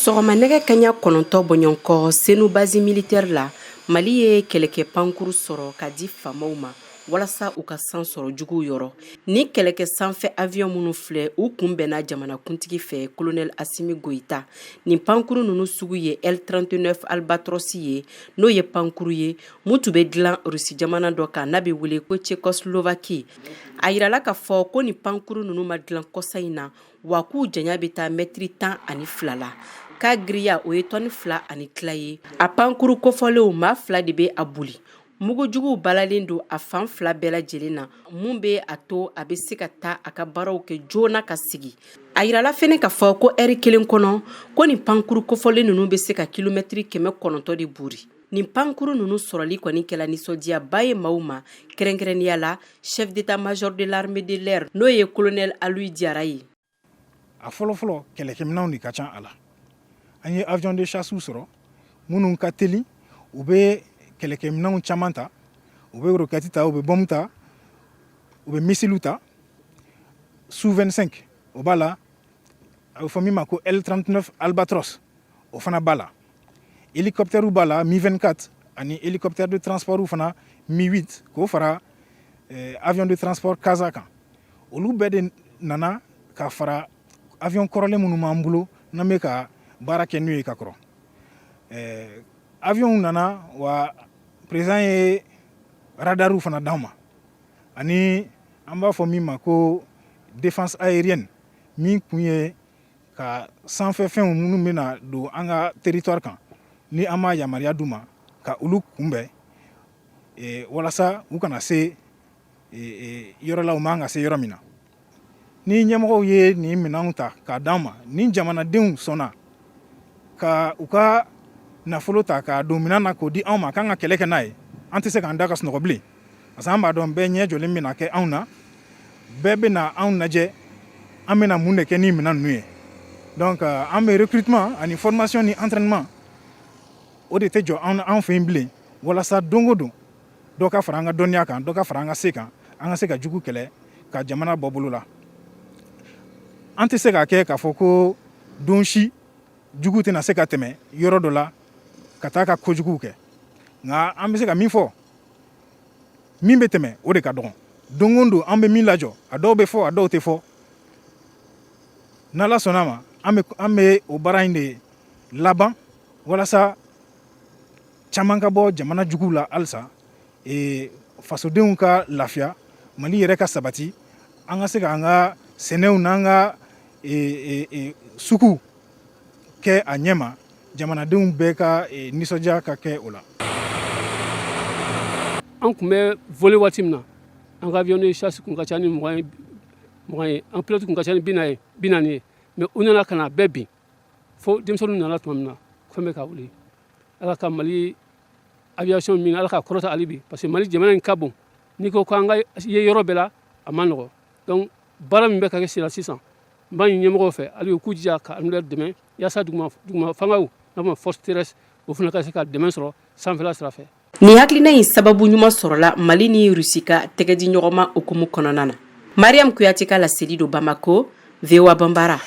Sɔgɔma nɛgɛ kaɲa 9 bɔɲɔgɔnkɔ Senu base militaire la Mali ye kɛlɛkɛ pankuru sɔrɔ ka di faamaw ma walasa u ka san sɔrɔ juguw yɔrɔ. Ni kɛlɛkɛ sanfɛ avion minnu filɛ u kun bɛnna jamanakuntigi fɛ colonel Assimi Goïta. Nin pankuru ninnu sugu ye L39 Albatros ye n'o ye pankuru ye mun tun bɛ dilan Rusi jamana dɔ kan n'a bɛ wele ko Tchécoslovaquie. A yirala ka fɔ ko nin pankuru ninnu ma dilan kɔsa in na wa k'u janya bɛ taa mètre 12 la. K'a giriya o ye tɔni 2.2 ye. A pankuru kofɔlenw maa 2 de bɛ a boli. Mugujuguw balalen don a fan 2 bɛɛ lajɛlen na mun bɛ a to a bɛ se ka taa a ka baaraw kɛ joona ka sigi. A yirala fɛnɛ ka fɔ ko heure kelen kɔnɔ ko nin pankuru kofɔlen ninnu bɛ se ka kilomètre 900 de bori. Nin pankuru ninnu sɔrɔli kɔni kɛla nisɔndiyaba ye maaw ma kɛrɛnkɛrɛnnenya la chef d'état-major de l'armée de l'air n'o ye colonel Aloui Diarra ye. A fɔlɔfɔlɔ kɛlɛkɛminɛnw de ka ca a la. An ye avion de chasse sɔrɔ minnu ka teli u bɛ kɛlɛkɛminɛnw caman ta u bɛ roquette ta u bɛ bombe ta u bɛ missile ta Su-25 o b'a la a bɛ fɔ min ma ko L39 Albatros o fana b'a la hélicoptère b'a la Mi-24 ani hélicoptère de transport fana Mi-8 k'o fara avion de transport Kaza kan olu bɛɛ de nana ka fara avion kɔrɔlen minnu b'an bolo n'an bɛ ka baara kɛ n'u ye ka kɔrɔ avion nana wa président ye radaru fana d'an ma ani an b'a fɔ min ma ko défense aérienne min kun ye ka sanfɛfɛnw minnu bɛna don an ka territoire kan ni an ma yamaruya d'u ma ka olu kunbɛn walasa u kana se yɔrɔ la u man ka se yɔrɔ min na ni ɲɛmɔgɔw ye nin minɛnw ta k'a d'an ma ni jamanadenw sɔnna ka u ka nafolo ta k'a don minɛn na k'o di anw ma k'an ka kɛlɛ kɛ n'a ye an tɛ se k'an da ka sunɔgɔ bilen parce que an b'a dɔn bɛɛ ɲɛ jɔlen bɛna kɛ anw na bɛɛ bɛna anw lajɛ an bɛna mun de kɛ ni minɛn ninnu ye donc an bɛ recrutement ani formation ni entraînement o de tɛ jɔ anw fɛ yen bilen walasa don o don dɔ ka fara an ka dɔnniya kan dɔ ka fara an ka se kan an ka se ka jugu kɛlɛ ka jamana bɔ bolo la an tɛ se k'a kɛ k'a fɔ ko don si jugu tɛna se ka tɛmɛ yɔrɔ dɔ la ka taa ka kojugu kɛ nka an bɛ se ka min fɔ min bɛ tɛmɛ o de ka dɔgɔn don o don an bɛ min lajɔ a dɔw bɛ fɔ a dɔw tɛ fɔ n'Ala sɔnna ma an bɛ o baara in de laban walasa caman ka bɔ jamana juguw la halisa fasodenw ka lafiya Mali yɛrɛ ka sabati an ka se ka an ka sɛnɛw n'an ka suguw kɛ a ɲɛma jamanadenw bɛɛ ka nisɔndiya ka kɛ o la. An kun bɛ voler waati min na an ka avion de chasse kun ka ca ni 20 ye an pilote kun ka ca ni 40 ye mais u nana ka na bɛɛ bin fo denmisɛnninw nana tuma min na fɛn bɛ ka wuli Ala ka Mali aviation min Ala ka kɔrɔta hali bi parce que Mali jamana in ka bon n'i ko k'an ka ye yɔrɔ bɛɛ la a man nɔgɔ donc baara min bɛ ka kɛ sen na sisan n b'a ɲini ɲɛmɔgɔw fɛ hali u k'u jija ka an dɛmɛ yaasa duguma fangaw n'a fɔ force terrestre o fana ka se ka dɛmɛ sɔrɔ sanfɛla sira fɛ. Nin hakilina in sababu ɲuman sɔrɔla Mali ni Rusi ka tɛgɛdi ɲɔgɔnma hukumu kɔnɔna na. Mariam Kuyate ka laseli do Bamako, VOA Bambara.